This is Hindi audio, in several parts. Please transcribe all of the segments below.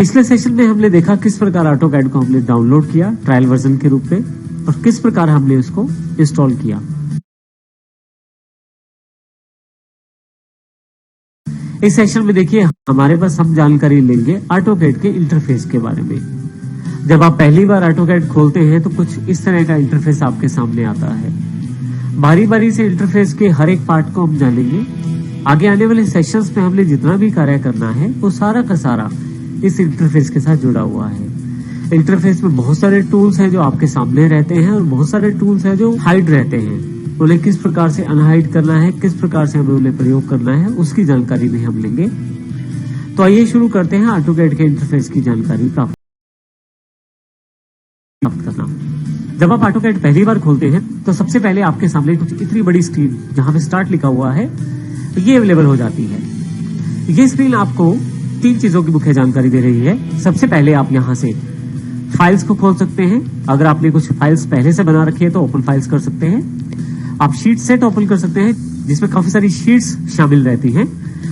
पिछले सेशन में हमने देखा किस प्रकार ऑटोकैड को हमने डाउनलोड किया ट्रायल वर्जन के रूप में और किस प्रकार हमने उसको इंस्टॉल किया। इस सेशन में देखिए हमारे पास हम जानकारी लेंगे ऑटोकैड के इंटरफेस के बारे में। जब आप पहली बार ऑटोकैड खोलते हैं तो कुछ इस तरह का इंटरफेस आपके सामने आता है। बारी बारी से इंटरफेस के हर एक पार्ट को हम जानेंगे। आगे आने वाले सेशंस में हमने जितना भी कार्य करना है वो सारा का सारा इस इंटरफेस के साथ जुड़ा हुआ है। इंटरफेस में बहुत सारे टूल्स हैं जो आपके सामने रहते हैं और बहुत सारे टूल्स हैं जो हाइड रहते हैं। उन्हें किस प्रकार से अनहाइड करना है, किस प्रकार से हमें उन्हें प्रयोग करना है, उसकी जानकारी भी हम लेंगे। तो आइए शुरू करते हैं ऑटोकैड के इंटरफेस की जानकारी प्राप्त करना। जब आप ऑटोकैड पहली बार खोलते हैं तो सबसे पहले आपके सामने कुछ इतनी बड़ी स्क्रीन जहां पे स्टार्ट लिखा हुआ है ये अवेलेबल हो जाती है। ये स्क्रीन आपको 3 चीजों की मुख्य जानकारी दे रही है। सबसे पहले आप यहां से फाइल्स को खोल सकते हैं। अगर आपने कुछ फाइल्स पहले से बना रखी है तो ओपन फाइल्स कर सकते हैं। आप शीट सेट ओपन कर सकते हैं जिसमें काफी सारी शीट्स शामिल रहती हैं।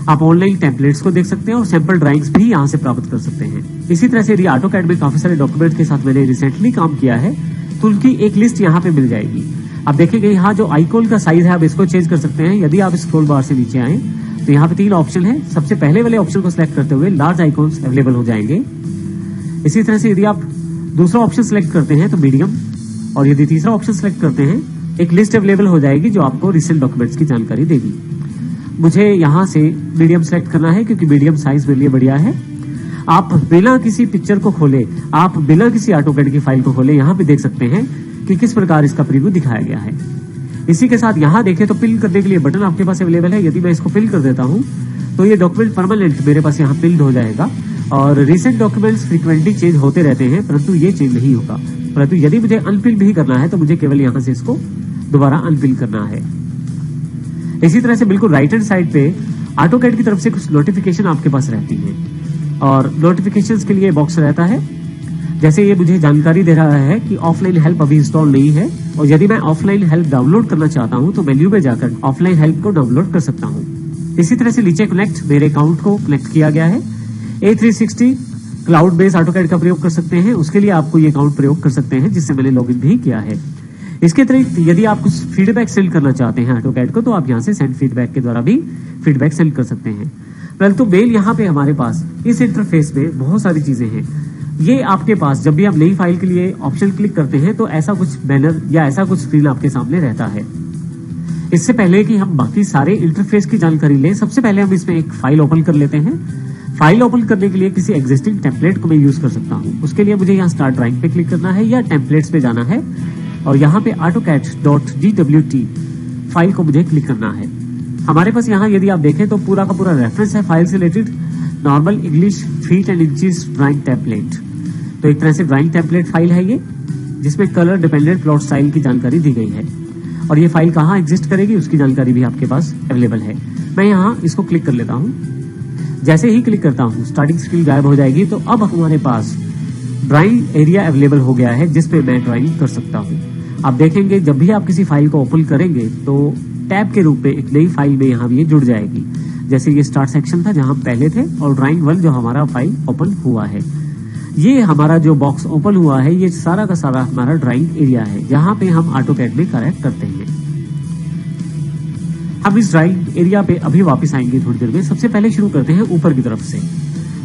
आप ऑनलाइन टेम्पलेट्स को देख सकते हैं और सैंपल ड्राइंग्स भी यहां से प्राप्त कर सकते हैं। इसी तरह से यदि ऑटोकैड में काफी सारे डॉक्यूमेंट के साथ मैंने रिसेंटली काम किया है तो उनकी एक लिस्ट यहाँ पे मिल जाएगी। आप देखेंगे यहाँ जो आइकॉन का साइज है आप इसको चेंज कर सकते हैं। यदि आप स्क्रॉल बार से नीचे आए तो यहाँ पे 3 ऑप्शन है। सबसे पहले वाले ऑप्शन को सिलेक्ट करते हुए लार्ज आइकॉन्स अवेलेबल हो जाएंगे। इसी तरह से यदि आप दूसरा ऑप्शन सिलेक्ट करते हैं तो मीडियम, और यदि तीसरा ऑप्शन सिलेक्ट करते हैं एक लिस्ट अवेलेबल हो जाएगी जो आपको रिसेंट डॉक्यूमेंट्स की जानकारी देगी। मुझे यहाँ से मीडियम सेलेक्ट करना है क्योंकि मीडियम साइज मेरे लिए बढ़िया है। आप बिना किसी पिक्चर को खोले, आप बिना किसी ऑटोकैड की फाइल को खोले यहाँ पे देख सकते हैं कि किस प्रकार इसका प्रीव्यू दिखाया गया है। इसी के साथ यहाँ देखें तो फिल करने के लिए बटन आपके पास अवेलेबल है। यदि मैं इसको फिल कर देता हूँ तो ये डॉक्यूमेंट परमानेंट मेरे पास यहाँ फिल्ड हो जाएगा। और रिसेंट डॉक्यूमेंट्स फ्रीक्वेंटली चेंज होते रहते हैं परंतु ये चेंज नहीं होगा। परंतु यदि मुझे अनफिल भी करना है तो मुझे केवल यहाँ से इसको दोबारा अनफिल करना है। इसी तरह से बिल्कुल राइट हैंड साइड पे ऑटोकैड की तरफ से कुछ नोटिफिकेशन आपके पास रहती है और नोटिफिकेशंस के लिए बॉक्स रहता है। जैसे ये मुझे जानकारी दे रहा है कि ऑफलाइन हेल्प अभी इंस्टॉल नहीं है और यदि मैं ऑफलाइन हेल्प डाउनलोड करना चाहता हूं तो मेन्यू में जाकर ऑफलाइन हेल्प को डाउनलोड कर सकता हूं। इसी तरह से नीचे कनेक्ट, मेरे अकाउंट को कनेक्ट किया गया है। A360 क्लाउड बेस्ड ऑटोकैड का प्रयोग कर सकते हैं। उसके लिए आपको ये अकाउंट प्रयोग कर सकते हैं जिससे मैंने लॉगिन भी किया है। इसके अतिरिक्त यदि आप कुछ फीडबैक सेंड करना चाहते हैं ऑटोकैड को तो आप यहाँ से सेंड फीडबैक के द्वारा भी फीडबैक सेंड कर सकते हैं। परंतु मेल यहाँ पे हमारे पास इस इंटरफेस में बहुत सारी चीजें हैं। ये आपके पास जब भी आप नई फाइल के लिए ऑप्शन क्लिक करते हैं तो ऐसा कुछ बैनर या ऐसा कुछ स्क्रीन आपके सामने रहता है। इससे पहले कि हम बाकी सारे इंटरफेस की जानकारी लें, सबसे पहले हम इसमें एक फाइल ओपन कर लेते हैं। फाइल ओपन करने के लिए किसी एग्जिस्टिंग टेम्पलेट को मैं यूज कर सकता हूं। उसके लिए मुझे यहाँ स्टार्ट ड्राइंग पे क्लिक करना है या टेम्पलेट्स पे जाना है और यहाँ पे AutoCAD.dwt फाइल को मुझे क्लिक करना है। हमारे पास यहाँ यदि आप देखें तो पूरा का पूरा रेफरेंस है फाइल से related, normal English feet and inches drawing template. तो एक तरह से ड्राइंग टेम्पलेट फाइल है ये जिसमें कलर डिपेंडेंट प्लॉट स्टाइल की जानकारी दी गई है और ये फाइल कहाँ एग्जिस्ट करेगी उसकी जानकारी भी आपके पास अवेलेबल है। मैं यहाँ इसको क्लिक कर लेता हूँ। जैसे ही क्लिक करता हूँ स्टार्टिंग स्क्रीन गायब हो जाएगी। तो अब हमारे पास ड्राइंग एरिया अवेलेबल हो गया है जिसपे मैं ड्राइंग कर सकता हूँ। आप देखेंगे जब भी आप किसी फाइल को ओपन करेंगे तो टैब के रूप में एक नई फाइल में यहाँ ये जुड़ जाएगी। जैसे ये स्टार्ट सेक्शन था जहां पहले थे और ड्राइंग 1 जो हमारा फाइल ओपन हुआ है। ये हमारा जो बॉक्स ओपन हुआ है ये सारा का सारा हमारा ड्राइंग एरिया है जहां पे हम ऑटोकैड में कार्य करते हैं। हम इस ड्राइंग एरिया पे अभी वापस आएंगे थोड़ी देर में। सबसे पहले शुरू करते हैं ऊपर की तरफ से।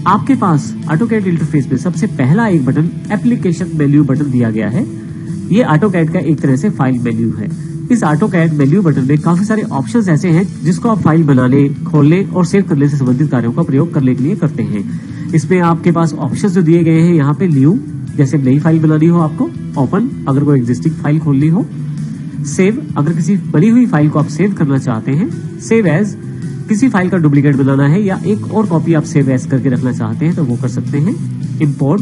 आपके पास ऑटोकैड इंटरफेस में सबसे पहला एक बटन एप्लीकेशन मेन्यू बटन दिया गया है। ये ऑटोकैड का एक तरह से फाइल मेन्यू है। इस ऑटोकैड मेन्यू बटन में काफी सारे ऑप्शंस ऐसे हैं जिसको आप फाइल बनाने, खोलने और सेव करने से संबंधित कार्यों का प्रयोग करने के लिए करते हैं। इसमें आपके पास ऑप्शंस जो दिए गए हैं यहाँ पे न्यू, जैसे नई फाइल बनानी हो आपको, ओपन अगर कोई एग्जिस्टिंग फाइल खोलनी हो, सेव अगर किसी बनी हुई फाइल को आप सेव करना चाहते हैं, सेव एज किसी फाइल का डुप्लीकेट बनाना है या एक और कॉपी आप सेव एज करके रखना चाहते हैं तो वो कर सकते हैं। इंपोर्ट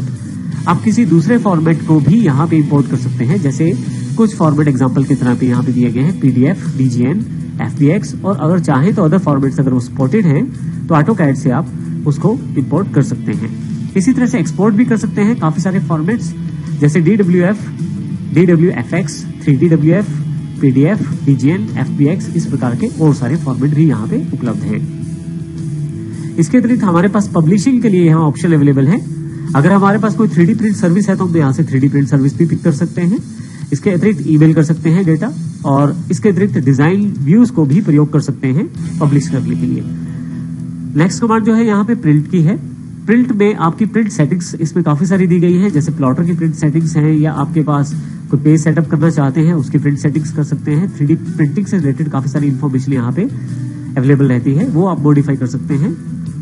आप किसी दूसरे फॉर्मेट को भी यहाँ पे इंपोर्ट कर सकते हैं। जैसे कुछ फॉर्मेट एग्जांपल की तरह पे यहाँ पे दिए गए हैं PDF, DGN, FBX और अगर चाहें तो अदर फॉर्मेट्स अगर वो सपोर्टेड हैं तो ऑटोकैड से आप उसको इंपोर्ट कर सकते हैं। इसी तरह से एक्सपोर्ट भी कर सकते हैं काफी सारे फॉर्मेट्स जैसे DWF, DWFX, 3DWF, PDF, DGN, FBX इस प्रकार के और सारे फॉर्मेट भी यहाँ पे उपलब्ध हैं। इसके अतिरिक्त हमारे पास पब्लिशिंग के लिए यहाँ ऑप्शन अवेलेबल है। अगर हमारे पास कोई 3D प्रिंट सर्विस है तो हम यहाँ से 3D प्रिंट सर्विस भी पिक कर सकते हैं। इसके अतिरिक्त ईमेल कर सकते हैं डेटा, और इसके अतिरिक्त डिजाइन व्यूज को भी प्रयोग कर सकते हैं पब्लिश करने के लिए। नेक्स्ट कमांड जो है यहाँ पे प्रिंट की है। प्रिंट में आपकी प्रिंट सेटिंग्स इसमें काफी सारी दी गई है, जैसे प्लॉटर की प्रिंट सेटिंग्स हैं, या आपके पास कोई पेज सेटअप करना चाहते हैं उसकी प्रिंट सेटिंग्स कर सकते हैं। 3D प्रिंटिंग से रिलेटेड काफी सारी इन्फॉर्मेशन यहाँ पे अवेलेबल रहती है, वो आप मॉडिफाई कर सकते हैं।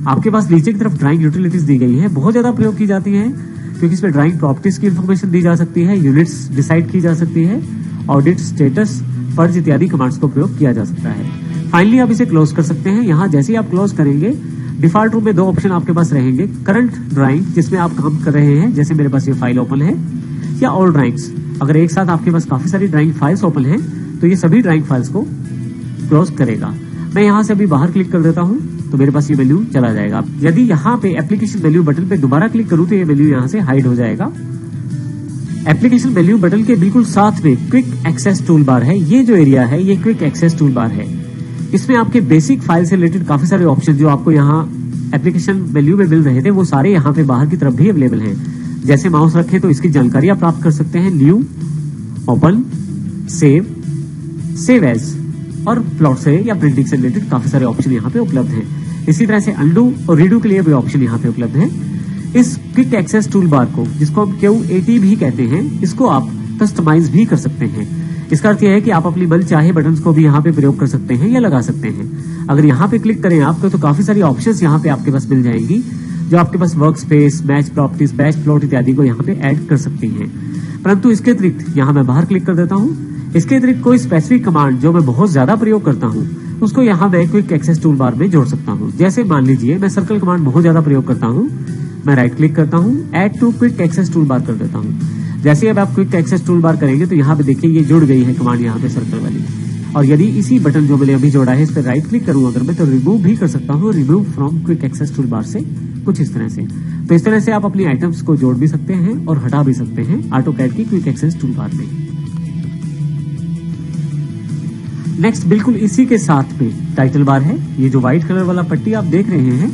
आपके पास नीचे की तरफ ड्राइंग यूटिलिटीज दी गई है, बहुत ज्यादा प्रयोग की जाती है क्योंकि इसमें ड्राइंग प्रॉपर्टीज की इन्फॉर्मेशन दी जा सकती है, यूनिट्स डिसाइड की जा सकती है, ऑडिट, स्टेटस, पर्ज इत्यादि कमांड्स को प्रयोग किया जा सकता है। फाइनली आप इसे क्लोज कर सकते हैं। यहाँ जैसे ही आप क्लोज करेंगे, डिफॉल्ट रूप में दो ऑप्शन आपके पास रहेंगे, करंट ड्राइंग जिसमें आप काम कर रहे हैं, जैसे मेरे पास ये फाइल ओपन है, या ऑल ड्राइंग्स। अगर एक साथ आपके पास काफी सारी ड्राइंग फाइल्स ओपन हैं तो ये सभी ड्राइंग फाइल्स को क्लोज करेगा। मैं यहाँ से अभी बाहर क्लिक कर देता हूँ तो मेरे पास ये मेन्यू चला जाएगा। यदि यहाँ पे एप्लीकेशन मेन्यू बटन पे दोबारा क्लिक करूँ तो ये मेन्यू यहाँ से हाइड हो जाएगा। एप्लीकेशन मेन्यू बटन के बिल्कुल साथ में क्विक एक्सेस टूल बार है। ये जो एरिया है ये क्विक एक्सेस टूल बार है। इसमें आपके बेसिक फाइल से रिलेटेड काफी सारे ऑप्शन जो आपको यहाँ एप्लीकेशन मेन्यू में मिल रहे थे वो सारे यहाँ पे बाहर की तरफ भी अवेलेबल हैं। जैसे माउस रखें तो इसकी जानकारी आप प्राप्त कर सकते हैं। New, open, save, save as और प्लॉट से या प्रिंटिंग से रिलेटेड काफी सारे ऑप्शन यहाँ पे उपलब्ध हैं। इसी तरह से अंडू और रीडू के लिए भी ऑप्शन यहाँ पे उपलब्ध है। इस क्विक एक्सेस टूल बार को, जिसको हम QAT भी कहते हैं, इसको आप कस्टमाइज भी कर सकते हैं। इसका अर्थ यह है कि आप अपनी मन चाहे बटन्स को भी यहाँ पे प्रयोग कर सकते हैं या लगा सकते हैं। अगर यहाँ पे क्लिक करें आपको तो काफी सारी ऑप्शंस यहाँ पे आपके पास मिल जाएंगी, जो आपके पास work space, match properties, batch plot इत्यादि को यहाँ पे ऐड कर सकती हैं। परंतु इसके अतिरिक्त यहाँ मैं बाहर क्लिक कर देता हूँ। इसके अतिरिक्त कोई स्पेसिफिक कमांड जो मैं बहुत ज्यादा प्रयोग करता हूँ उसको यहाँ मैं क्विक एक्सेस टूल बार में जोड़ सकता हूँ। जैसे मान लीजिए मैं सर्कल कमांड बहुत ज्यादा प्रयोग करता हूँ, मैं राइट क्लिक करता हूँ, add to quick access toolbar कर देता हूँ। जैसे अब आप क्विक एक्सेस टूल बार करेंगे तो यहाँ पे देखिए ये जुड़ गई है कमांड यहाँ पे सर्कल वाली। और यदि इसी बटन जो मैंने अभी जोड़ा है इस पर राइट क्लिक करूँ अगर मैं, तो रिमूव भी कर सकता हूँ, remove from quick access toolbar से, कुछ इस तरह से। तो इस तरह से आप अपनी आइटम्स को जोड़ भी सकते हैं और हटा भी सकते हैं ऑटोकैड की क्विक एक्सेस टूल बार में। नेक्स्ट बिल्कुल इसी के साथ में टाइटल बार है। ये जो व्हाइट कलर वाला पट्टी आप देख रहे हैं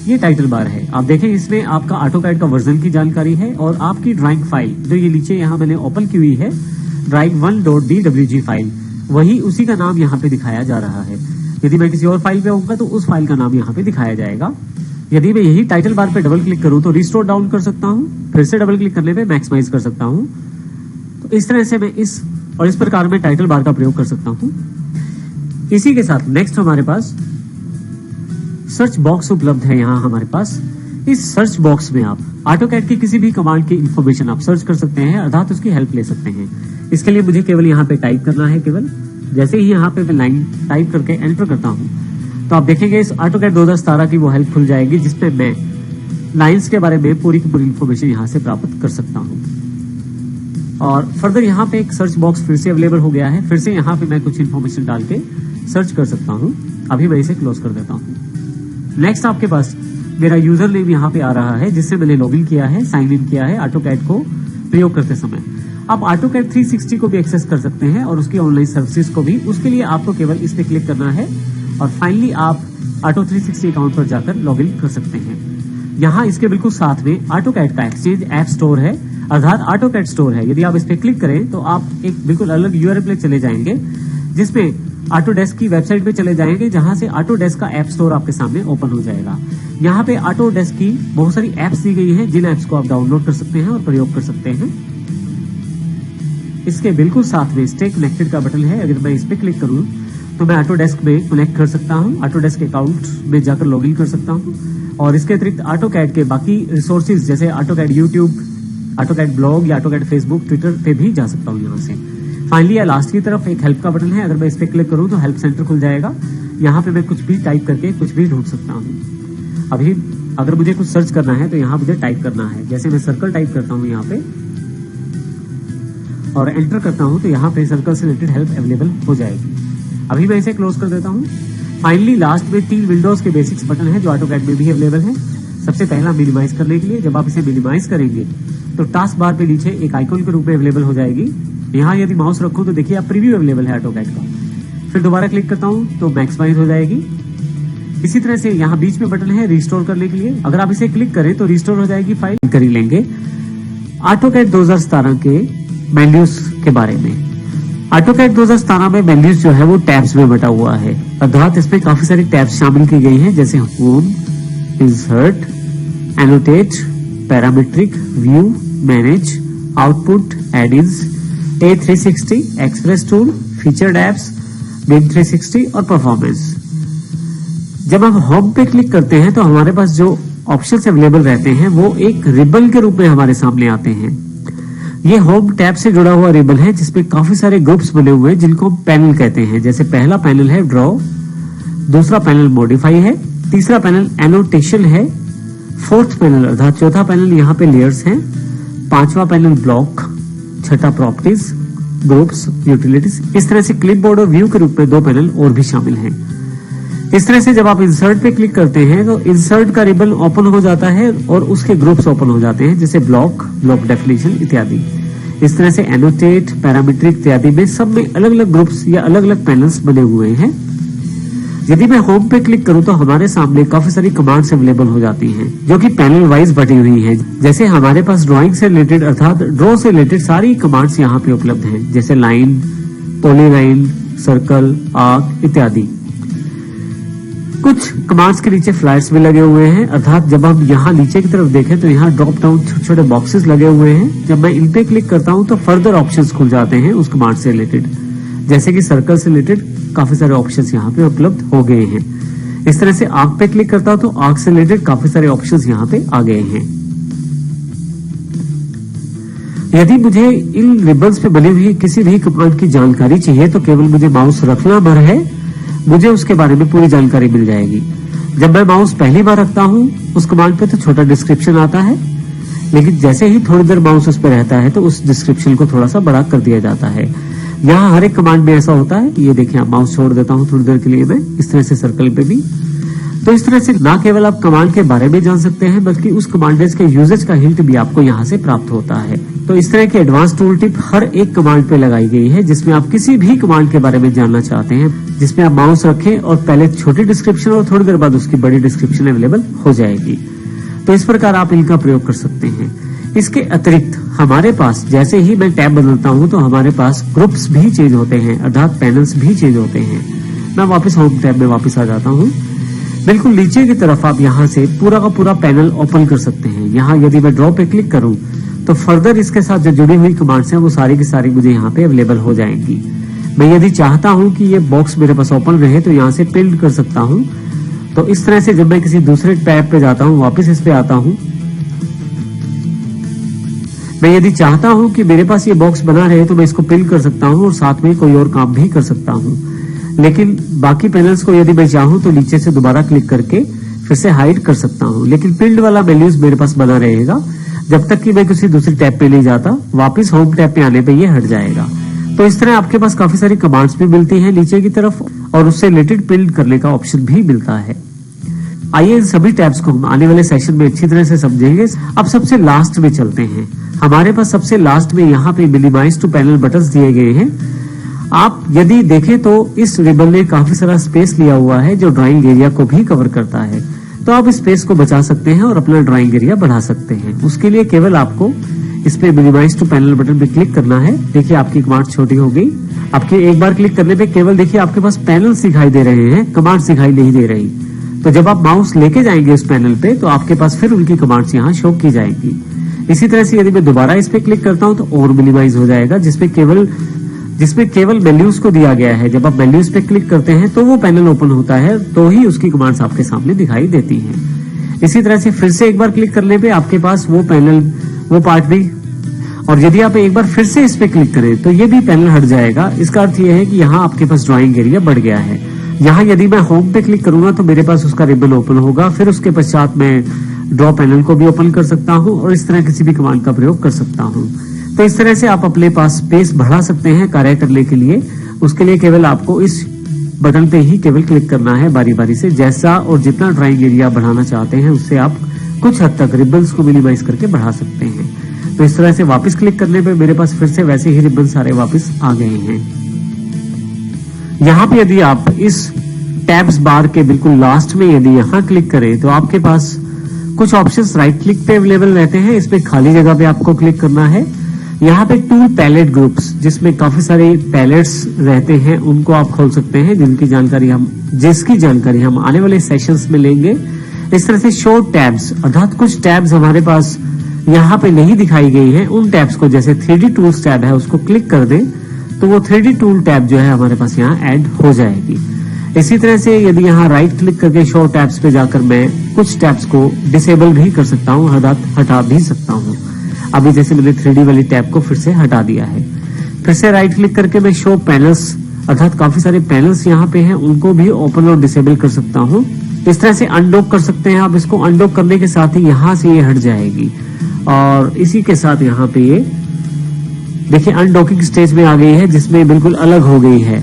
ये टाइटल बार है। आप देखें इसमें आपका ऑटोकैड का वर्जन की जानकारी है और आपकी ड्राइंग फाइल जो ये नीचे यहाँ मैंने ओपन की हुई है, drawing1.dwg फाइल, वही उसी का नाम यहाँ पे दिखाया जा रहा है। यदि मैं किसी और फाइल पे आऊंगा तो उस फाइल का नाम यहाँ पे दिखाया जाएगा। यदि मैं यही टाइटल बार पे डबल क्लिक करूं तो रिस्टोर डाउन कर सकता हूँ, फिर से डबल क्लिक करने पे मैक्सिमाइज कर सकता हूँ। तो इस तरह से मैं इस प्रकार में टाइटल बार का प्रयोग कर सकता हूँ। इसी के साथ नेक्स्ट हमारे पास सर्च बॉक्स उपलब्ध है। यहाँ हमारे पास इस सर्च बॉक्स में आप ऑटोकैड की किसी भी कमांड की इंफॉर्मेशन आप सर्च कर सकते हैं, अर्थात उसकी हेल्प ले सकते हैं। इसके लिए मुझे केवल यहाँ पे टाइप करना है। केवल जैसे ही यहाँ पे मैं लाइन टाइप करके एंटर करता हूँ तो आप देखेंगे इस ऑटोकैड 2017 की वो हेल्प खुल जाएगी, जिसपे मैं लाइन्स के बारे में पूरी की पूरी इंफॉर्मेशन यहाँ से प्राप्त कर सकता हूँ। और फर्दर यहाँ पे एक सर्च बॉक्स फिर से अवेलेबल हो गया है। फिर से यहाँ पे मैं कुछ इन्फॉर्मेशन डाल के सर्च कर सकता हूँ। अभी मैं इसे क्लोज कर देता हूँ। नेक्स्ट आपके पास मेरा यूजर नेम यहाँ पे आ रहा है, जिससे मैंने लॉगिन किया है, साइन इन किया है ऑटोकैड को प्रयोग करते समय। आप ऑटोकैड 360 को भी एक्सेस कर सकते हैं और उसकी ऑनलाइन सर्विसेज को भी। उसके लिए आपको केवल इस पे क्लिक करना है और फाइनली आप ऑटो 360 अकाउंट पर जाकर लॉगिन कर सकते हैं। यहाँ इसके बिल्कुल साथ में ऑटोकैड का एक्सचेंज ऐप स्टोर है, अर्थात ऑटोकैड स्टोर है। यदि आप इस पे क्लिक करें तो आप एक बिल्कुल अलग यूआरएल पे चले जाएंगे, जिसपे ऑटोडेस्क की वेबसाइट पे चले जाएंगे, जहां से ऑटोडेस्क का ऐप स्टोर आपके सामने ओपन हो जाएगा। यहाँ पे ऑटोडेस्क की बहुत सारी एप्स दी गई हैं, जिन एप्स को आप डाउनलोड कर सकते हैं और प्रयोग कर सकते हैं। इसके बिल्कुल साथ में स्टे कनेक्टेड का बटन है। अगर मैं इस पे क्लिक करूं तो मैं ऑटोडेस्क में कनेक्ट कर सकता हूं, ऑटोडेस्क अकाउंट में जाकर लॉगिन कर सकता हूं। और इसके अतिरिक्त ऑटोकैड के बाकी रिसोर्सेज जैसे ऑटोकैड यूट्यूब, ऑटोकैड ब्लॉग या ऑटोकैड फेसबुक, ट्विटर पे भी जा सकता हूँ यहाँ से। फाइनली या लास्ट की तरफ एक हेल्प का बटन है। अगर मैं इस पे क्लिक करूं तो हेल्प सेंटर खुल जाएगा। यहाँ पे मैं कुछ भी टाइप करके कुछ भी ढूंढ सकता हूँ। अभी अगर मुझे कुछ सर्च करना है तो यहाँ मुझे टाइप करना है। जैसे मैं सर्कल टाइप करता हूँ यहाँ पे और एंटर करता हूँ तो यहाँ पे सर्कल से रिलेटेड हेल्प अवेलेबल हो जाएगी। अभी मैं इसे क्लोज कर देता हूँ। फाइनली लास्ट में 3 विंडोज के बेसिक्स बटन है जो ऑटोकैड में भी अवेलेबल है। सबसे पहला मिनिमाइज करने के लिए, जब आप इसे मिनिमाइज करेंगे तो टास्क बार पे नीचे एक आइकॉन के रूप में अवेलेबल हो जाएगी। यहाँ यदि माउस रखूं तो देखिए आप प्रीव्यू अवेलेबल है ऑटोकैड का। फिर दोबारा क्लिक करता हूँ तो मैक्सिमाइज हो जाएगी। इसी तरह से यहाँ बीच में बटन है रिस्टोर करने के लिए, अगर आप इसे क्लिक करें तो रिस्टोर हो जाएगी फाइल। कर ही लेंगे ऑटोकैड 2017 के मेन्यूज के बारे में। ऑटोकैड 2017 में मेन्यूज जो है वो टैब्स में बटा हुआ है, अर्थात इसमें काफी सारी टैब्स शामिल की गई हैं, जैसे home, insert, annotate, parametric, view, manage, output, add ins, A360, express tool, featured apps, BIM 360 और परफॉर्मेंस। जब हम होम पे क्लिक करते हैं तो हमारे पास जो ऑप्शंस अवेलेबल रहते हैं वो एक रिबन के रूप में हमारे सामने आते हैं। ये होम टैब से जुड़ा हुआ रिबन है जिसमें काफी सारे ग्रुप्स बने हुए हैं जिनको हम पैनल कहते हैं। जैसे पहला पैनल है ड्रॉ, दूसरा पैनल मॉडिफाई है, तीसरा पैनल एनोटेशन है, फोर्थ पैनल अर्थात चौथा पैनल यहाँ पे लेयर्स हैं, पांचवा पैनल ब्लॉक, छठा प्रॉपर्टीज, ग्रुप्स, यूटिलिटीज। इस तरह से क्लिपबोर्ड और व्यू के रूप में 2 पैनल और भी शामिल हैं। इस तरह से जब आप इंसर्ट पे क्लिक करते हैं तो इंसर्ट का रिबन ओपन हो जाता है और उसके ग्रुप्स ओपन हो जाते हैं, जैसे ब्लॉक, ब्लॉक डेफिनेशन इत्यादि। इस तरह से एनोटेट, पैरामीट्रिक इत्यादि में सब में अलग अलग ग्रुप्स या अलग अलग पैनल्स बने हुए हैं। यदि मैं होम पे क्लिक करूं तो हमारे सामने काफी सारी कमांड्स अवेलेबल हो जाती हैं जो कि पैनल वाइज बटी हुई हैं। जैसे हमारे पास ड्राइंग से रिलेटेड अर्थात ड्रॉ से रिलेटेड सारी कमांड्स यहाँ पे उपलब्ध हैं, जैसे लाइन, पॉलीलाइन, सर्कल, आर्क इत्यादि। कुछ कमांड्स के नीचे फ्लैट्स भी लगे हुए हैं, अर्थात जब हम यहाँ नीचे की तरफ देखें तो यहाँ ड्रॉप डाउन छोटे छोटे बॉक्सेस लगे हुए हैं। जब मैं इन पे क्लिक करता हूँ तो फर्दर ऑप्शंस खुल जाते हैं उस कमांड से रिलेटेड, जैसे कि सर्कल से रिलेटेड काफी सारे ऑप्शंस यहाँ पे उपलब्ध हो गए हैं। इस तरह से आर्क पे क्लिक करता हूं तो आर्क से रिलेटेड काफी सारे ऑप्शंस यहाँ पे आ गए हैं। यदि मुझे इन रिबन्स पे बनी हुई किसी भी कमांड की जानकारी चाहिए तो केवल मुझे माउस रखना भर है, मुझे उसके बारे में पूरी जानकारी मिल जाएगी। जब मैं माउस पहली बार रखता हूं उस कमांड पे तो छोटा डिस्क्रिप्शन आता है, लेकिन जैसे ही थोड़ी देर माउस उस पर रहता है तो उस डिस्क्रिप्शन को थोड़ा सा बड़ा कर दिया जाता है। यहाँ हर एक कमांड में ऐसा होता है। ये देखिए, आप माउस छोड़ देता हूं थोड़ी देर के लिए मैं, इस तरह से सर्कल पे भी। तो इस तरह से ना केवल आप कमांड के बारे में जान सकते हैं बल्कि उस कमांडर्स के यूजेज का हिंट भी आपको यहाँ से प्राप्त होता है। तो इस तरह की एडवांस टूल टिप हर एक कमांड पे लगाई गई है, जिसमें आप किसी भी कमांड के बारे में जानना चाहते हैं, जिसमें आप माउस रखें और पहले छोटी डिस्क्रिप्शन और थोड़ी देर बाद उसकी बड़ी डिस्क्रिप्शन अवेलेबल हो जाएगी। तो इस प्रकार आप इनका प्रयोग कर सकते हैं। इसके अतिरिक्त हमारे पास जैसे ही मैं टैब बदलता हूं तो हमारे पास ग्रुप्स भी चेंज होते हैं, अर्थात पैनल्स भी चेंज होते हैं। मैं वापस होम टैब में वापस आ जाता हूं। बिल्कुल नीचे की तरफ आप यहां से पूरा का पूरा पैनल ओपन कर सकते हैं। यहां यदि मैं ड्रॉ पे क्लिक करूं तो फर्दर इसके साथ जो जुड़ी हुई कमांड्स हैं वो सारी की सारी मुझे यहाँ पे अवेलेबल हो जाएंगी। मैं यदि चाहता हूं कि ये बॉक्स मेरे पास ओपन रहे तो यहाँ से पिल्ड कर सकता हूं। तो इस तरह से जब मैं किसी दूसरे टैब पे जाता हूं, वापस इस पे आता हूं, मैं यदि चाहता हूं कि मेरे पास ये बॉक्स बना रहे तो मैं इसको पिन कर सकता हूं और साथ में कोई और काम भी कर सकता हूं। लेकिन बाकी पैनल्स को यदि मैं चाहूं तो नीचे से दोबारा क्लिक करके फिर से हाइड कर सकता हूं, लेकिन पिल्ड वाला मेन्यूज मेरे पास बना रहेगा जब तक कि मैं किसी दूसरी टैब पे नहीं जाता। वापस होम टैब पे आने पे ये हट जाएगा। तो इस तरह आपके पास काफी सारी कमांड्स भी मिलती हैं नीचे की तरफ और उससे रिलेटेड पिल्ड करने का ऑप्शन भी मिलता है। आइए इन सभी टैब्स को हम आने वाले सेशन में अच्छी तरह से समझेंगे। अब सबसे लास्ट में चलते हैं। हमारे पास सबसे लास्ट में यहाँ पे मिनिमाइज टू पैनल बटन्स दिए गए हैं। आप यदि देखें तो इस रिबन ने काफी सारा स्पेस लिया हुआ है जो ड्राइंग एरिया को भी कवर करता है। तो आप इस स्पेस को बचा सकते हैं और अपना ड्राइंग एरिया बढ़ा सकते हैं। उसके लिए केवल आपको इस पे मिनिमाइज टू पैनल बटन पे क्लिक करना है। देखिए आपकी कमांड छोटी हो गई। आपके एक बार क्लिक करने पे केवल देखिए आपके पास पैनल्स दिखाई दे रहे हैं, कमांड्स दिखाई नहीं दे रही। तो जब आप माउस लेके जाएंगे उस पैनल पे तो आपके पास फिर उनकी कमांड्स यहाँ शो की जाएंगी। इसी तरह से यदि मैं दोबारा इस पे क्लिक करता हूं तो और मिनिमाइज हो जाएगा, जिसमें केवल मेन्यूज को दिया गया है। जब आप मेन्यूज पे क्लिक करते हैं तो वो पैनल ओपन होता है, तो ही उसकी कमांड्स आपके सामने दिखाई देती हैं। इसी तरह से फिर से एक बार क्लिक करने पे आपके पास वो पैनल, वो पार्ट भी, और यदि आप एक बार फिर से इस पे क्लिक करें तो ये भी पैनल हट जाएगा। इसका अर्थ यह है कि यहाँ आपके पास ड्राइंग एरिया बढ़ गया है। यहाँ यदि मैं होम पे क्लिक करूंगा तो मेरे पास उसका रिबन ओपन होगा। फिर उसके पश्चात मैं ड्रॉ पैनल को भी ओपन कर सकता हूं और इस तरह किसी भी कमांड का प्रयोग कर सकता हूं। तो इस तरह से आप अपने पास स्पेस बढ़ा सकते हैं कार्य करने के लिए। उसके लिए केवल आपको इस बटन पे ही केवल क्लिक करना है बारी बारी से। जैसा और जितना ड्राइंग एरिया बढ़ाना चाहते हैं उससे आप कुछ हद तक रिबन्स को मिनिमाइज करके बढ़ा सकते हैं। तो इस तरह से वापस क्लिक करने पे मेरे पास फिर से वैसे ही रिबन सारे वापस आ गए हैं। यहाँ पे यदि आप इस टैब्स बार के बिल्कुल लास्ट में यदि यहां क्लिक करें तो आपके पास कुछ ऑप्शंस राइट क्लिक पे अवेलेबल रहते हैं। इसमें खाली जगह पे आपको क्लिक करना है। यहाँ पे टूल पैलेट ग्रुप्स, जिसमें काफी सारे पैलेट्स रहते हैं, उनको आप खोल सकते हैं, जिसकी जानकारी हम आने वाले सेशंस में लेंगे। इस तरह से शो टैब्स, अर्थात कुछ टैब्स हमारे पास यहाँ पे नहीं दिखाई गई है, उन टैब्स को, जैसे 3D टूल्स टैब है, उसको क्लिक कर दें तो वो 3D टूल टैब जो है हमारे पास यहाँ ऐड हो जाएगी। इसी तरह से यदि यहाँ राइट क्लिक करके शो टैब्स पे जाकर मैं कुछ टैब्स को डिसेबल भी कर सकता हूँ, हटा भी सकता हूँ। अभी जैसे मैंने 3D वाली टैब को फिर से हटा दिया है। फिर से राइट क्लिक करके मैं शो पैनल्स, अर्थात काफी सारे पैनल्स यहाँ पे हैं, उनको भी ओपन और डिसेबल कर सकता हूँ। इस तरह से अनडॉक कर सकते हैं आप इसको। अनडॉक करने के साथ ही यहाँ से ये हट जाएगी और इसी के साथ यहाँ पे ये देखिए अनडॉकिंग स्टेज में आ गई है, जिसमें बिल्कुल अलग हो गई है।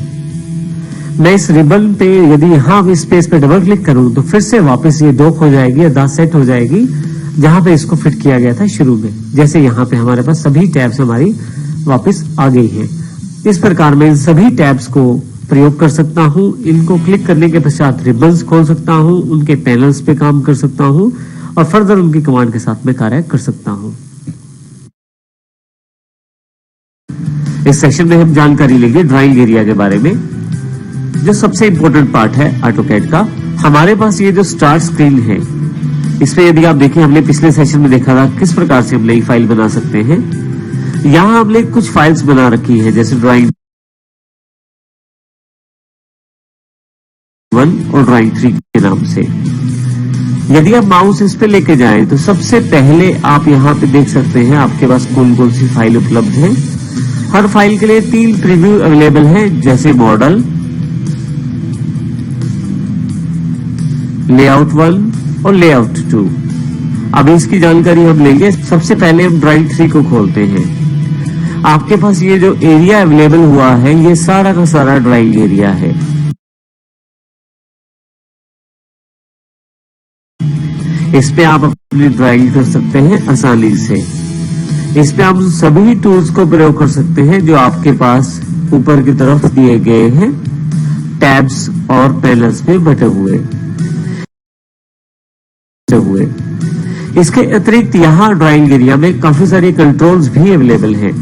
मैं इस रिबन पे यदि यहाँ इस पेज पे डबल क्लिक करूं तो फिर से वापस ये डॉक हो जाएगी, अर्थात सेट हो जाएगी जहां पे इसको फिट किया गया था शुरू में। जैसे यहाँ पे हमारे पास सभी टैब्स हमारी वापस आ गई है। इस प्रकार मैं इन सभी टैब्स को प्रयोग कर सकता हूं। इनको क्लिक करने के पश्चात रिबन्स खोल सकता हूं, उनके पैनल्स पे काम कर सकता हूं और फर्दर उनकी कमांड के साथ में कार्य कर सकता हूं। इस सेशन में हम जानकारी लेंगे ड्राइंग एरिया के बारे में, जो सबसे इंपॉर्टेंट पार्ट है ऑटोकैड का। हमारे पास ये जो स्टार्ट स्क्रीन है, इसमें यदि आप देखें, हमने पिछले सेशन में देखा था किस प्रकार से हम नई फाइल बना सकते हैं। यहां हमने कुछ फाइल्स बना रखी है, जैसे ड्राइंग 1 और ड्राइंग 3 के नाम से। यदि आप माउस इस पे लेके जाएं तो सबसे पहले आप यहाँ पे देख सकते हैं आपके पास कौन कौन सी फाइल उपलब्ध है। हर फाइल के लिए 3 प्रीव्यू अवेलेबल है, जैसे मॉडल, लेआउट 1 और लेआउट 2। अब इसकी जानकारी हम लेंगे। सबसे पहले हम ड्राइंग 3 को खोलते हैं। आपके पास ये जो एरिया अवेलेबल हुआ है, ये सारा का सारा ड्राइंग एरिया है। इस पे आप अपनी ड्राइंग कर सकते हैं आसानी से। इस पे आप सभी टूल्स को प्रयोग कर सकते हैं जो आपके पास ऊपर की तरफ दिए गए हैं, टैब्स और पैनल्स पे बटे हुए। इसके अतिरिक्त यहाँ ड्राइंग एरिया में काफी सारे कंट्रोल्स भी अवेलेबल हैं।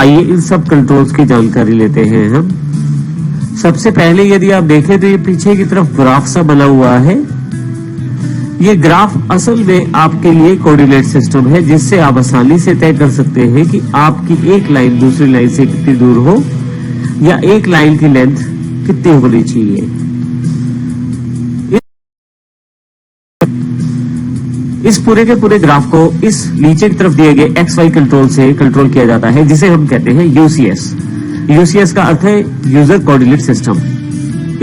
आइए इन सब कंट्रोल्स की जानकारी लेते हैं हम। सबसे पहले यदि आप देखें तो ये पीछे की तरफ ग्राफ सा बना हुआ है। ये ग्राफ असल में आपके लिए कोऑर्डिनेट सिस्टम है, जिससे आप आसानी से तय कर सकते हैं कि आपकी एक लाइन दूसरी लाइन से कितनी दूर हो या एक लाइन की लेंथ कितनी होनी चाहिए। इस पूरे के पूरे ग्राफ को इस नीचे की तरफ दिए गए XY कंट्रोल से कंट्रोल किया जाता है, जिसे हम कहते हैं UCS। UCS का अर्थ है यूजर कोऑर्डिनेट सिस्टम।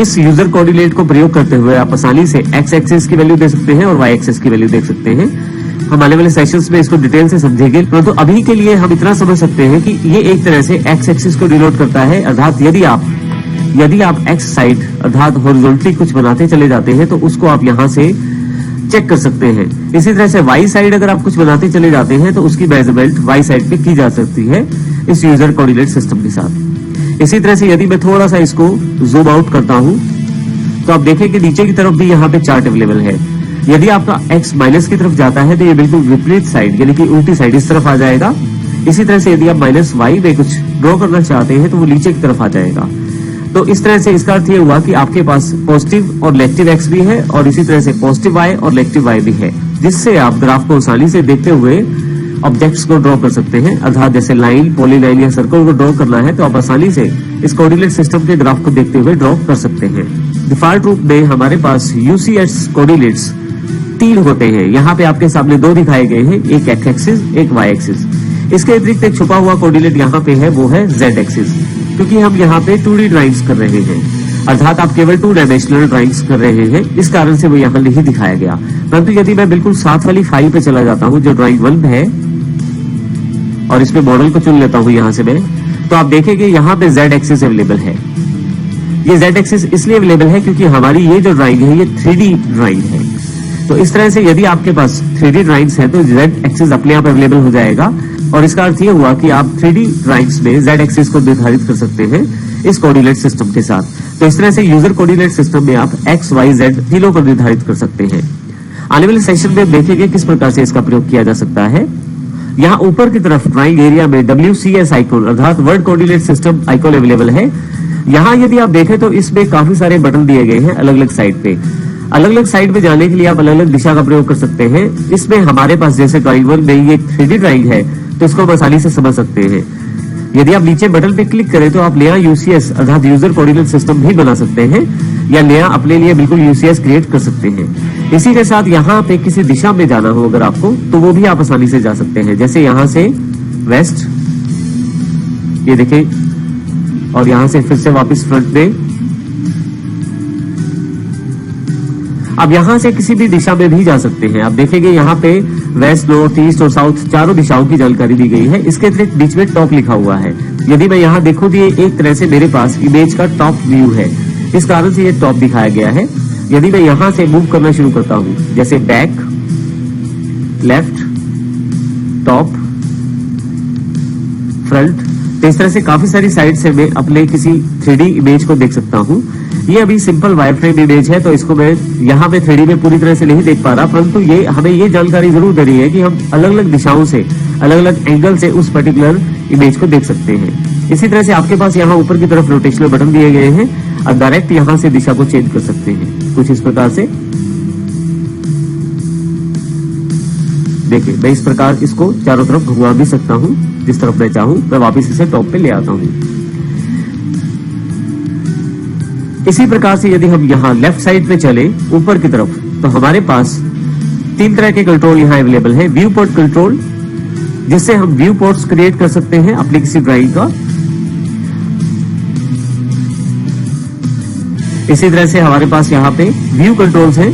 इस यूजर कोऑर्डिनेट को प्रयोग करते हुए आप आसानी से X एक्सिस की वैल्यू दे सकते हैं और Y एक्सिस की वैल्यू देख सकते हैं। हम आने वाले सेशंस में इसको डिटेल से समझेंगे, परंतु अभी के लिए हम इतना समझ सकते हैं कि ये एक तरह से X एक्सिस को डिनोट करता है। अर्थात यदि आप X साइड अर्थात हॉरिजॉन्टली कुछ बनाते चले जाते हैं तो उसको आप यहाँ से चेक कर सकते हैं। इसी तरह से वाई साइड अगर आप कुछ बनाते चले जाते हैं तो उसकी मेजरमेंट वाई साइड पे की जा सकती है इस यूजर कोऑर्डिनेट सिस्टम के साथ। इसी तरह से यदि मैं थोड़ा सा इसको जूम आउट करता हूं तो आप देखें कि नीचे की तरफ भी यहाँ पे चार्ट अवेलेबल है। यदि आपका एक्स माइनस की तरफ जाता है तो ये बिल्कुल विपरीत साइड यानी कि उल्टी साइड इस तरफ आ जाएगा। इसी तरह से यदि आप माइनस वाई में कुछ ड्रॉ करना चाहते हैं तो वो नीचे की तरफ आ जाएगा। तो इस तरह से इसका अर्थ ये हुआ कि आपके पास पॉजिटिव और नेगेटिव एक्स भी है और इसी तरह से पॉजिटिव वाई और नेगेटिव वाई भी है, जिससे आप ग्राफ को आसानी से देखते हुए ऑब्जेक्ट्स को ड्रॉ कर सकते हैं। अर्थात जैसे लाइन, पॉलीलाइन या सर्कल को ड्रॉ करना है तो आप आसानी से इस कोऑर्डिनेट सिस्टम के ग्राफ को देखते हुए ड्रॉ कर सकते हैं। डिफॉल्ट रूप में हमारे पास यूसीएस कोऑर्डिनेट्स 3 होते हैं। यहाँ पे आपके सामने 2 दिखाए गए हैं, एक एक्स एक्सिस एक वाई एक्सिस। इसके अतिरिक्त एक छुपा हुआ कोऑर्डिनेट यहाँ पे है, वो है जेड एक्सिस, क्योंकि हम यहाँ पे 2D ड्राइंग्स कर रहे हैं। अर्थात आप केवल 2 डायमेंशनल ड्राइंग्स कर रहे हैं, इस कारण से वो यहाँ नहीं दिखाया गया। परंतु यदि मैं बिल्कुल साथ वाली फाइल पे चला जाता हूँ जो ड्राइंग 1 है और इसमें मॉडल को चुन लेता हूँ यहाँ से मैं, तो आप देखेंगे यहाँ पे जेड एक्सिस अवेलेबल है। ये जेड एक्सिस इसलिए अवेलेबल है क्योंकि हमारी ये जो ड्राइंग है ये 3D ड्राइंग है। तो इस तरह से यदि आपके पास 3D ड्राइंग्स है तो जेड एक्सिस अपने आप अवेलेबल हो जाएगा और इसका अर्थ ये हुआ कि आप 3D ड्राइंग्स में जेड एक्सिस को निर्धारित कर सकते हैं इस कोऑर्डिनेट सिस्टम के साथ। तो इस तरह से यूजर कोऑर्डिनेट सिस्टम में आप एक्स वाई जेड तीनों को निर्धारित कर सकते हैं। आने वाले सेशन में देखेंगे किस प्रकार से इसका प्रयोग किया जा सकता है। यहाँ ऊपर की तरफ ड्राइंग एरिया में WCS आइकॉन अर्थात word coordinate system icon available है। यहाँ यदि आप देखें तो इसमें काफी सारे बटन दिए गए हैं अलग अलग साइड पे। अलग अलग साइड पे जाने के लिए आप अलग अलग दिशा का प्रयोग कर सकते हैं। इसमें हमारे पास जैसे ड्राइंग 1 में ये 3D ड्राइंग है तो इसको हम आसानी से समझ सकते हैं। यदि आप नीचे बटन पे क्लिक करें तो आप नया UCS अर्थात यूजर कोऑर्डिनेट सिस्टम भी बना सकते हैं या नया अपने लिए बिल्कुल UCS क्रिएट कर सकते हैं। इसी के साथ यहाँ पे किसी दिशा में जाना हो अगर आपको तो वो भी आप आसानी से जा सकते हैं। जैसे यहाँ से वेस्ट, ये देखें, और यहाँ से फिर से वापस फ्रंट में। अब यहाँ से किसी भी दिशा में भी जा सकते हैं। आप देखेंगे यहाँ पे वेस्ट, नॉर्थ, ईस्ट और साउथ चारों दिशाओं की जानकारी दी गई है। इसके अतिरिक्त बीच में टॉप लिखा हुआ है। यदि मैं यहाँ देखूं तो ये एक तरह से मेरे पास इमेज का टॉप व्यू है, इस कारण से ये टॉप दिखाया गया है। यदि मैं यहाँ से मूव करना शुरू करता हूँ जैसे बैक, लेफ्ट, टॉप, फ्रंट, तो इस तरह से काफी सारी साइड से मैं अपने किसी 3D इमेज को देख सकता हूँ। ये अभी सिंपल वायरफ्रेम इमेज है तो इसको मैं यहाँ पे 3D में पूरी तरह से नहीं देख पा रहा, परंतु ये हमें ये जानकारी जरूर दे रही है कि हम अलग अलग दिशाओं से अलग अलग एंगल से उस पर्टिकुलर इमेज को देख सकते हैं। इसी तरह से आपके पास यहाँ ऊपर की तरफ रोटेशनल बटन दिए गए हैं और डायरेक्ट यहाँ से दिशा को चेंज कर सकते हैं कुछ इस प्रकार से। देखिए मैं इस प्रकार इसको चारों तरफ घुमा भी सकता हूँ जिस तरफ मैं चाहूँ। मैं वापस इसे टॉप पे ले आता हूँ। इसी प्रकार से यदि हम यहाँ लेफ्ट साइड पे चले ऊपर की तरफ तो हमारे पास 3 तरह के कंट्रोल यहाँ अवेलेबल है। व्यू पोर्ट कंट्रोल, जिससे हम व्यू पोर्ट्स क्रिएट कर सकते हैं अपनी किसी ड्राइंग का। इसी तरह से हमारे पास यहाँ पे व्यू कंट्रोल्स हैं।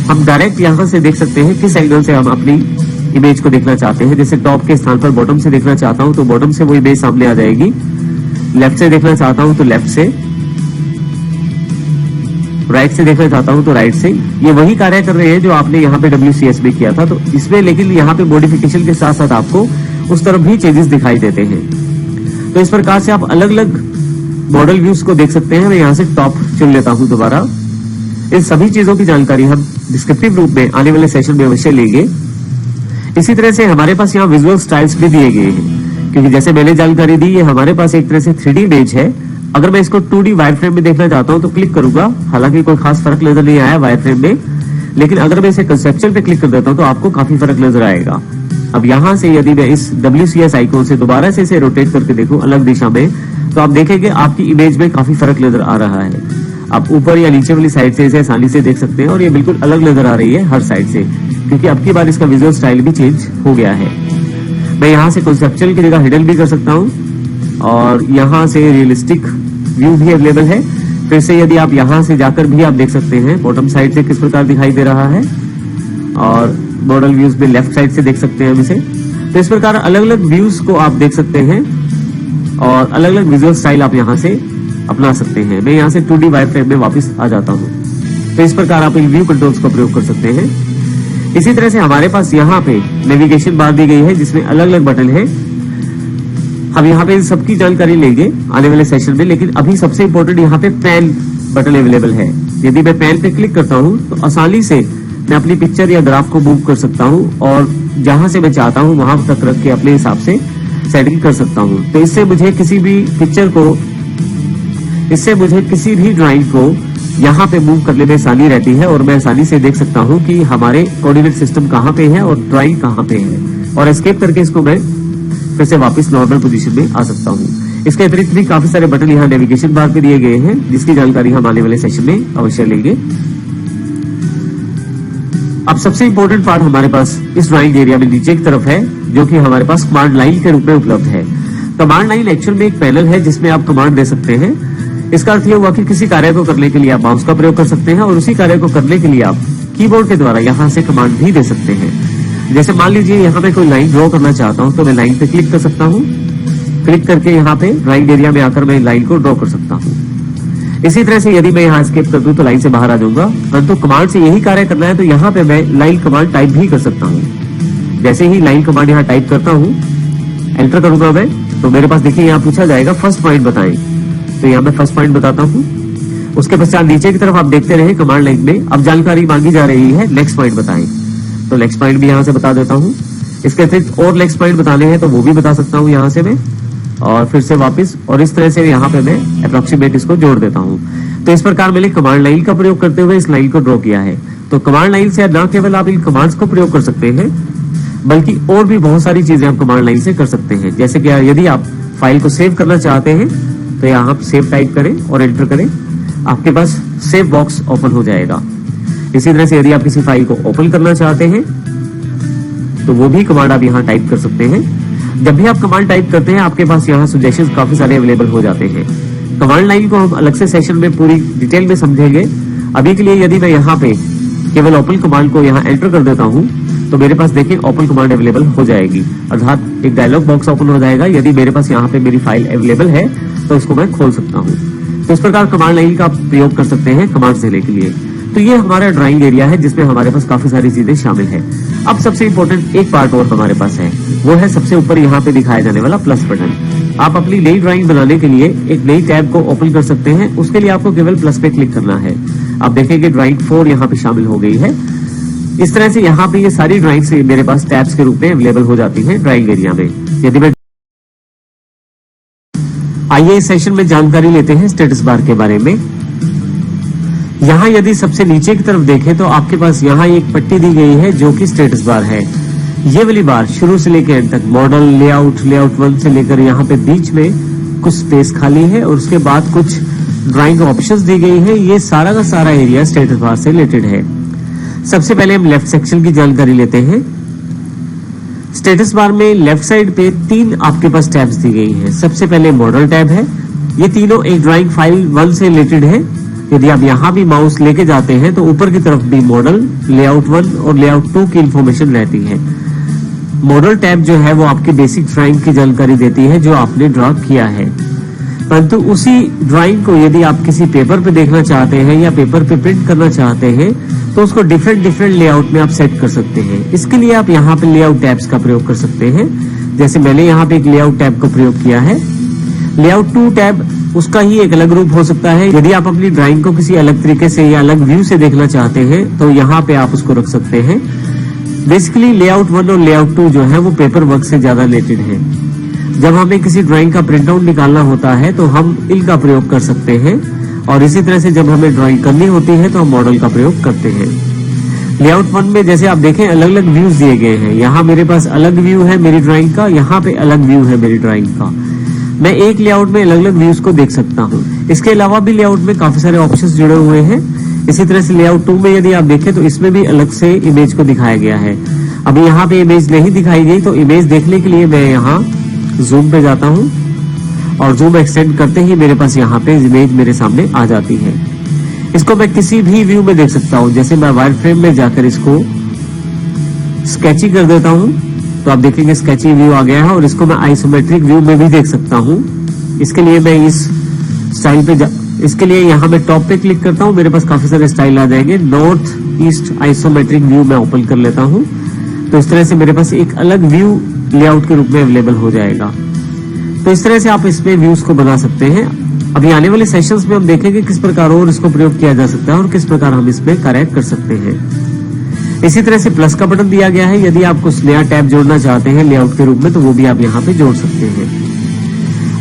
हम डायरेक्ट यहाँ से देख सकते हैं किस एंगल से हम अपनी इमेज को देखना चाहते हैं। जैसे टॉप के स्थान पर बॉटम से देखना चाहता हूं तो बॉटम से वो इमेज सामने आ जाएगी। लेफ्ट से देखना चाहता हूं तो लेफ्ट से, राइट से देखना चाहता हूं तो राइट से। ये वही कार्य कर रहे हैं जो आपने यहाँ पे WCS में किया था, तो इसमें लेकिन यहाँ पे मॉडिफिकेशन के साथ साथ आपको उस तरफ भी चेंजेस दिखाई देते हैं। तो इस प्रकार से आप अलग अलग मॉडल व्यूज को देख सकते हैं। मैं यहाँ से टॉप चुन लेता हूँ दोबारा। इन सभी चीजों की जानकारी हम डिस्क्रिप्टिव रूप में आने वाले सेशन में अवश्य लेंगे। इसी तरह से हमारे पास यहाँ विजुअल स्टाइल्स भी दिए गए हैं, क्योंकि जैसे मैंने जानकारी दी ये हमारे पास एक तरह से 3D इमेज है। अगर मैं इसको 2D वायरफ्रेम में देखना चाहता हूं तो क्लिक करूंगा, हालांकि कोई खास फर्क नजर नहीं आया वायरफ्रेम में, लेकिन अगर मैं इसे कंसेप्चुअल पे क्लिक कर देता हूं तो आपको काफी फर्क नजर आएगा। अब यहाँ से यदि मैं इस WCS आइकॉन से दोबारा से इसे रोटेट करके देखूं अलग दिशा में तो आप देखेंगे आपकी इमेज में काफी फर्क नजर आ रहा है। आप ऊपर या नीचे वाली साइड से इसे आसानी से देख सकते हैं और ये बिल्कुल अलग नजर आ रही है हर साइड से, क्योंकि अब की बार इसका विजुअल स्टाइल भी चेंज हो गया है। मैं यहाँ से कंसेप्चुअल की जगह हिडन भी कर सकता हूँ और यहाँ से रियलिस्टिक व्यू भी अवेलेबल है। फिर से यदि आप यहाँ से जाकर भी आप देख सकते हैं बॉटम साइड से किस प्रकार दिखाई दे रहा है और मॉडल व्यूज में लेफ्ट साइड से देख सकते हैं हम इसे। तो इस प्रकार अलग अलग व्यूज को आप देख सकते हैं और अलग अलग विजुअल स्टाइल आप यहाँ से अपना सकते हैं। मैं यहाँ से 2D वायरफ्रेम में वापस आ जाता हूँ। तो इस प्रकार आप इन व्यू कंट्रोल्स का प्रयोग कर सकते हैं। इसी तरह से हमारे पास यहाँ पे नेविगेशन बार दी गई है जिसमें अलग अलग बटन है। हम यहाँ पे सबकी जानकारी लेंगे आने वाले सेशन में, लेकिन अभी सबसे इंपॉर्टेंट यहाँ पे पैन बटन अवेलेबल है। यदि मैं पैन पे क्लिक करता हूँ तो आसानी से मैं अपनी पिक्चर या ग्राफ को मूव कर सकता हूँ और जहां से मैं चाहता हूँ वहां तक रख के अपने हिसाब से सेटिंग कर सकता हूँ। तो इससे मुझे किसी भी पिक्चर को, इससे मुझे किसी भी ड्राइंग को यहाँ पे मूव करने में आसानी रहती है और मैं आसानी से देख सकता हूँ कि हमारे कोऑर्डिनेट सिस्टम कहाँ पे है और ड्राइंग कहाँ पे है, और एस्केप करके इसको मैं फिर से वापस नॉर्मल पोजीशन में आ सकता हूँ। इसके अतिरिक्त भी काफी सारे बटन यहाँ नेविगेशन बार पे दिए गए हैं जिसकी जानकारी हम आने वाले सेशन में अवश्य लेंगे। अब सबसे इंपॉर्टेंट पार्ट हमारे पास इस ड्राइंग एरिया में नीचे की तरफ है, जो कि हमारे पास कमांड लाइन के रूप में उपलब्ध है। कमांड लाइन एक्चुअल में एक पैनल है जिसमें आप कमांड दे सकते हैं। इसका अर्थ यह हुआ कि किसी कार्य को करने के लिए आप माउस का प्रयोग कर सकते हैं और उसी कार्य को करने के लिए आप कीबोर्ड के द्वारा यहाँ से कमांड भी दे सकते हैं। जैसे मान लीजिए यहाँ पे कोई लाइन ड्रॉ करना चाहता हूँ तो मैं लाइन पे क्लिक कर सकता हूँ। क्लिक करके यहाँ पे ड्राइंग एरिया में आकर मैं लाइन को ड्रॉ कर सकता हूँ। इसी तरह से यदि मैं यहाँ एस्केप कर दूं तो लाइन से बाहर आ जाऊंगा, परंतु कमांड से यही कार्य करना है तो यहाँ पे मैं लाइन कमांड टाइप भी कर सकता हूँ। जैसे ही लाइन कमांड यहाँ टाइप करता हूँ, एंटर करूंगा मैं, तो मेरे पास देखिए यहाँ पूछा जाएगा फर्स्ट पॉइंट बताएं। तो यहाँ मैं फर्स्ट पॉइंट बताता हूँ। उसके पश्चात नीचे की तरफ आप देखते रहे कमांड लाइन में अब जानकारी मांगी जा रही है नेक्स्ट पॉइंट बताएं, तो नेक्स्ट पॉइंट भी यहाँ से बता देता हूँ। इसके अतिरिक्त और नेक्स्ट पॉइंट बताने हैं तो वो भी बता सकता हूँ यहाँ से मैं, और फिर से वापस, और इस तरह से यहाँ पे मैं अप्रोक्सीमेट इसको जोड़ देता हूँ। तो इस प्रकार मैंने कमांड लाइन का प्रयोग करते हुए इस लाइन को ड्रॉ किया है। तो कमांड लाइन से न केवल आप इन कमांड्स को प्रयोग कर सकते हैं, बल्कि और भी बहुत सारी चीजें आप कमांड लाइन से कर सकते हैं। जैसे कि यदि आप फाइल को सेव करना चाहते हैं तो यहाँ आप सेव टाइप करें और एंटर करें, आपके पास सेव बॉक्स ओपन हो जाएगा। इसी तरह से यदि आप किसी फाइल को ओपन करना चाहते हैं तो वो भी कमांड आप यहाँ टाइप कर सकते हैं। जब भी आप कमांड टाइप करते हैं आपके पास यहाँ सजेशंस काफी सारे अवेलेबल हो जाते हैं। कमांड लाइन को हम अलग से सेशन में पूरी डिटेल में समझेंगे। अभी के लिए यदि मैं यहाँ पे केवल ओपन कमांड को यहाँ एंटर कर देता हूँ तो मेरे पास देखिए ओपन कमांड अवेलेबल हो जाएगी, अर्थात एक डायलॉग बॉक्स ओपन हो जाएगा। यदि मेरे पास यहाँ पे मेरी फाइल अवेलेबल है तो उसको मैं खोल सकता हूँ। तो इस प्रकार कमांड लाइन का प्रयोग कर सकते हैं कमांड्स देने के लिए। तो ये हमारा ड्राइंग एरिया है जिसमें हमारे पास काफी सारी चीजें शामिल है। अब सबसे इंपॉर्टेंट एक पार्ट और हमारे पास है, वो है सबसे ऊपर यहाँ पे दिखाया जाने वाला प्लस बटन। आप अपनी नई ड्राइंग बनाने के लिए एक नई टैब को ओपन कर सकते हैं। उसके लिए आपको केवल प्लस पे क्लिक करना है। आप देखेंगे ड्राइंग 4 यहाँ पे शामिल हो गई है। इस तरह से यहाँ पे ये सारी ड्राइंग्स मेरे पास टैब्स के रूप में अवेलेबल हो जाती है ड्राइंग एरिया में। यदि मैं आइए इस सेशन में जानकारी लेते हैं स्टेटस बार के बारे में। यहाँ यदि सबसे नीचे की तरफ देखें तो आपके पास यहाँ एक पट्टी दी गई है जो कि स्टेटस बार है। ये वाली बार शुरू से लेकर एंड तक मॉडल, लेआउट 1 से लेकर यहाँ पे बीच में कुछ स्पेस खाली है और उसके बाद कुछ ड्राइंग ऑप्शंस दी गई है। ये सारा का सारा एरिया स्टेटस बार से रिलेटेड है। सबसे पहले हम लेफ्ट सेक्शन की जानकारी लेते हैं। स्टेटस बार में लेफ्ट साइड पे 3 आपके पास टैब्स दी गई हैं। सबसे पहले मॉडल टैब है। ये तीनों एक ड्राइंग फाइल 1 से रिलेटेड है। यदि आप यहाँ भी माउस लेके जाते हैं तो ऊपर की तरफ भी मॉडल, लेआउट 1 और लेआउट 2 की इंफॉर्मेशन रहती है। मॉडल टैब जो है वो आपकी बेसिक ड्राइंग की जानकारी देती है जो आपने ड्रॉ किया है। परंतु उसी ड्राइंग को यदि आप किसी पेपर पे देखना चाहते हैं या पेपर पे प्रिंट करना चाहते हैं तो उसको डिफरेंट लेआउट में आप सेट कर सकते हैं। इसके लिए आप यहाँ पे लेआउट टैब्स का प्रयोग कर सकते हैं। जैसे मैंने यहाँ पे एक लेआउट टैब का प्रयोग किया है। लेआउट 2 टैब उसका ही एक अलग रूप हो सकता है। यदि आप अपनी ड्राइंग को किसी अलग तरीके से या अलग व्यू से देखना चाहते हैं तो यहाँ पे आप उसको रख सकते हैं। बेसिकली लेआउट 1 और लेआउट 2 जो है वो पेपर वर्क से ज्यादा रिलेटेड है। जब हमें किसी ड्राइंग का प्रिंट आउट निकालना होता है तो हम इनका प्रयोग कर सकते हैं, और इसी तरह से जब हमें ड्राइंग करनी होती है तो हम मॉडल का प्रयोग करते हैं। लेआउट 1 में जैसे आप देखें अलग अलग व्यूज दिए गए हैं। यहाँ मेरे पास अलग व्यू है मेरी ड्राइंग का, यहाँ पे अलग व्यू है मेरी ड्राइंग का। मैं एक लेआउट में अलग अलग व्यूज को देख सकता हूँ। इसके अलावा भी लेआउट में काफी सारे ऑप्शंस जुड़े हुए हैं। इसी तरह से लेआउट 2 में यदि आप देखें तो इसमें भी अलग से इमेज को दिखाया गया है। अभी यहाँ पे इमेज नहीं दिखाई गई तो इमेज देखने के लिए मैं यहाँ जूम पे जाता हूँ और जूम एक्सटेंड करते ही मेरे पास यहाँ पे इमेज मेरे सामने आ जाती है। इसको मैं किसी भी व्यू में देख सकता हूँ। जैसे मैं वायर फ्रेम में जाकर इसको स्केची कर देता हूँ तो आप देखेंगे स्केची व्यू आ गया है, और इसको मैं आइसोमेट्रिक व्यू में भी देख सकता हूँ। इसके लिए मैं इस स्टाइल पे इसके लिए यहाँ मैं टॉप पे क्लिक करता हूँ, मेरे पास काफी सारे स्टाइल आ जाएंगे। नॉर्थ ईस्ट आइसोमेट्रिक व्यू मैं ओपन कर लेता हूँ तो इस तरह से मेरे पास एक अलग व्यू लेआउट के रूप में अवेलेबल हो जाएगा। तो इस तरह से आप इसमें व्यूज को बना सकते हैं। अभी आने वाले सेशंस में हम देखेंगे किस प्रकार और इसको प्रयोग किया जा सकता है और किस प्रकार हम इसमें कार्य कर सकते हैं। इसी तरह से प्लस का बटन दिया गया है। यदि आप कुछ नया टैब जोड़ना चाहते हैं लेआउट के रूप में तो वो भी आप यहाँ पे जोड़ सकते हैं।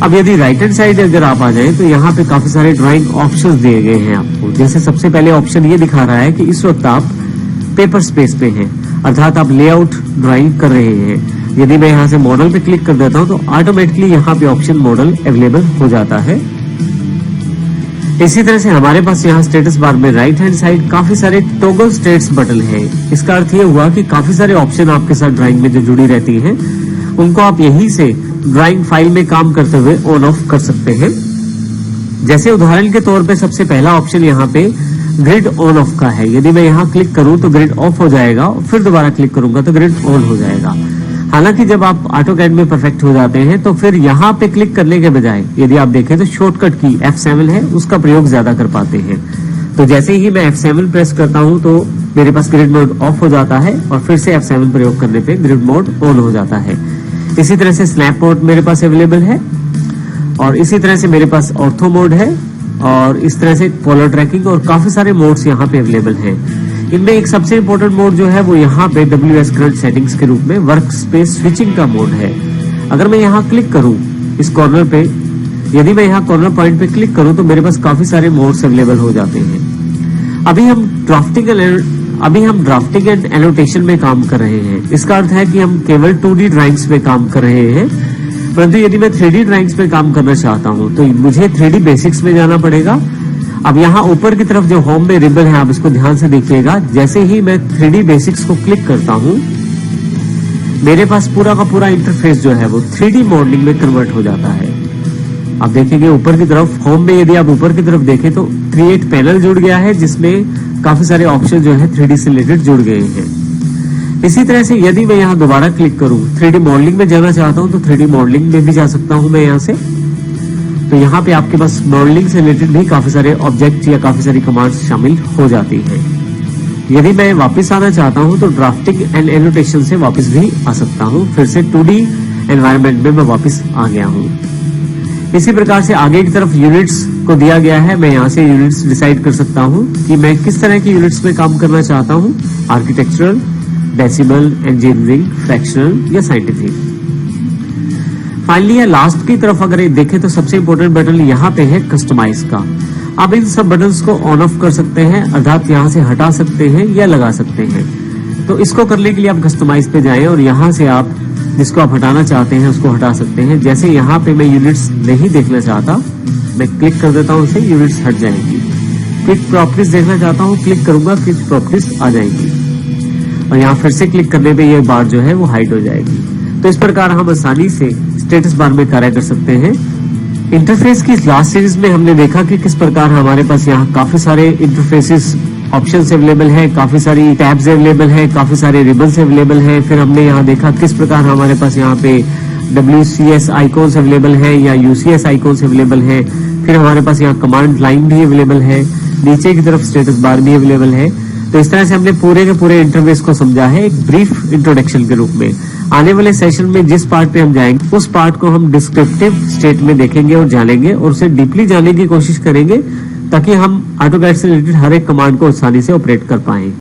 अब यदि राइट हैंड साइड अगर आप आ जाएं तो यहाँ पे काफी सारे ड्राइंग ऑप्शंस दिए गए हैं आपको। जैसे सबसे पहले ऑप्शन ये दिखा रहा है कि इस वक्त आप पेपर स्पेस पे हैं, अर्थात आप लेआउट ड्राइंग कर रहे हैं। यदि मैं यहाँ से मॉडल पे क्लिक कर देता हूँ तो ऑटोमेटिकली यहाँ पे ऑप्शन मॉडल अवेलेबल हो जाता है। इसी तरह से हमारे पास यहाँ स्टेटस बार में राइट हैंड साइड काफी सारे टॉगल स्टेट्स बटन है। इसका अर्थ ये हुआ कि काफी सारे ऑप्शन आपके साथ ड्राइंग में जो जुड़ी रहती हैं उनको आप यहीं से ड्राइंग फाइल में काम करते हुए ऑन ऑफ कर सकते हैं। जैसे उदाहरण के तौर पे सबसे पहला ऑप्शन यहाँ पे ग्रिड ऑन ऑफ का है। यदि मैं यहाँ क्लिक करूं तो ग्रिड ऑफ हो जाएगा, फिर दोबारा क्लिक करूंगा तो ग्रिड ऑन हो जाएगा। हालांकि जब आप ऑटोकैड में परफेक्ट हो जाते हैं तो फिर यहाँ पे क्लिक करने के बजाय यदि आप देखें तो शॉर्टकट की F7 है, उसका प्रयोग ज्यादा कर पाते हैं। तो जैसे ही मैं F7 प्रेस करता हूं तो मेरे पास ग्रिड मोड ऑफ हो जाता है और फिर से F7 प्रयोग करने पे ग्रिड मोड ऑन हो जाता है। इसी तरह से स्नैप मोड मेरे पास अवेलेबल है और इसी तरह से मेरे पास ऑर्थो मोड है और इस तरह से पोलर ट्रैकिंग और काफी सारे मोड्स यहाँ पे अवेलेबल हैं। इनमें एक सबसे इंपॉर्टेंट मोड जो है वो यहाँ पे WS करंट सेटिंग्स के रूप में वर्क स्पेस स्विचिंग का मोड है। अगर मैं यहाँ क्लिक करूं इस कॉर्नर पे, यदि मैं यहाँ कॉर्नर पॉइंट पे क्लिक करूं तो मेरे पास काफी सारे मोड्स अवेलेबल हो जाते हैं। अभी हम ड्राफ्टिंग एंड एनोटेशन में काम कर रहे हैं। इसका अर्थ है कि हम केवल 2D ड्राइंग्स में काम कर रहे हैं, परंतु यदि मैं 3D ड्राइंग्स में काम करना चाहता हूं तो मुझे 3D बेसिक्स में जाना पड़ेगा। अब यहाँ ऊपर की तरफ जो होम में रिबन है, आप इसको ध्यान से देखिएगा। जैसे ही मैं 3D बेसिक्स को क्लिक करता हूं, मेरे पास पूरा का पूरा इंटरफेस जो है वो 3D मॉडलिंग में कन्वर्ट हो जाता है। आप देखेंगे ऊपर की तरफ होम में, यदि आप ऊपर की तरफ देखें तो क्रिएट पैनल जुड़ गया है, जिसमें काफी सारे ऑप्शन जो है 3D से रिलेटेड जुड़ गए हैं। इसी तरह से यदि मैं यहाँ दोबारा क्लिक करूं, 3D मॉडलिंग में जाना चाहता हूं तो 3D मॉडलिंग में भी जा सकता हूं मैं यहाँ से। तो यहाँ पे आपके पास मॉडलिंग से रिलेटेड भी काफी सारे ऑब्जेक्ट या काफी सारी कमांड्स शामिल हो जाती हैं। यदि मैं वापस आना चाहता हूं तो ड्राफ्टिंग एंड एनोटेशन से वापस भी आ सकता हूं। फिर से 2D एनवायरनमेंट में मैं वापस आ गया हूं। इसी प्रकार से आगे की तरफ यूनिट्स को दिया गया है। मैं यहाँ से यूनिट्स डिसाइड कर सकता हूं कि मैं किस तरह की यूनिट्स में काम करना चाहता हूं, आर्किटेक्चरल, डेसिमल, इंजीनियरिंग, फ्रैक्शनल या साइंटिफिक। फाइनली या लास्ट की तरफ अगर देखें तो सबसे इंपॉर्टेंट बटन यहाँ पे है कस्टमाइज का। आप इन सब बटन्स को ऑन ऑफ कर सकते हैं, अर्थात यहाँ से हटा सकते हैं या लगा सकते हैं। तो इसको करने के लिए आप कस्टमाइज पे जाएं और यहाँ से आप जिसको आप हटाना चाहते हैं उसको हटा सकते हैं। जैसे यहाँ पे मैं यूनिट्स नहीं देखना चाहता, मैं क्लिक कर देता हूँ, उसे यूनिट्स हट जाएंगी। क्विक प्रॉपर्टीज देखना चाहता हूँ, क्लिक करूंगा, क्विक प्रॉपर्टीज आ जाएंगी और यहाँ फिर से क्लिक करने पे ये बार जो है वो हाइड हो जाएगी। तो इस प्रकार हम आसानी से स्टेटस बार में कार्य कर सकते हैं। इंटरफेस की लास्ट सीरीज में हमने देखा कि किस प्रकार हमारे पास यहाँ काफी सारे इंटरफेसेस ऑप्शंस अवेलेबल है, काफी सारी टैब्स अवेलेबल है, काफी सारे रिबन्स अवेलेबल है। फिर हमने यहाँ देखा किस प्रकार हमारे पास यहाँ पे WCS आइकॉन्स अवेलेबल है या UCS आइकॉन्स अवेलेबल है। फिर हमारे पास यहाँ कमांड लाइन भी अवेलेबल है, नीचे की तरफ स्टेटस बार भी अवेलेबल है। तो इस तरह से हमने पूरे के पूरे इंटरफेस को समझा है एक ब्रीफ इंट्रोडक्शन के रूप में। आने वाले सेशन में जिस पार्ट पे हम जाएंगे उस पार्ट को हम डिस्क्रिप्टिव स्टेट में देखेंगे और जानेंगे और उसे डीपली जानने की कोशिश करेंगे, ताकि हम AutoCAD से रिलेटेड हर एक कमांड को आसानी से ऑपरेट कर पाएं।